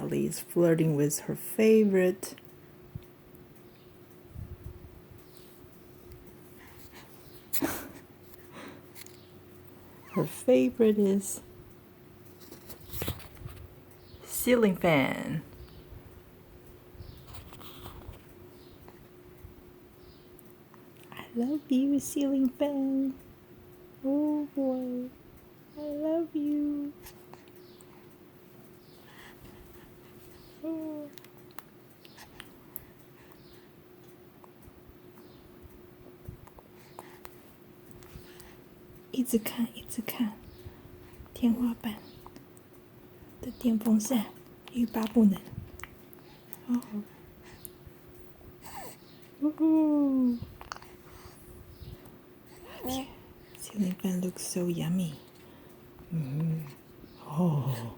Ellie is flirting with her favorite. Her favorite is ceiling fan. I love you, ceiling fan. Oh boy, I love you. Oh.一直看，一直看，天花板的电风扇欲罢不能。哦，呜呼 ！Ceiling fan looks so yummy. Oh.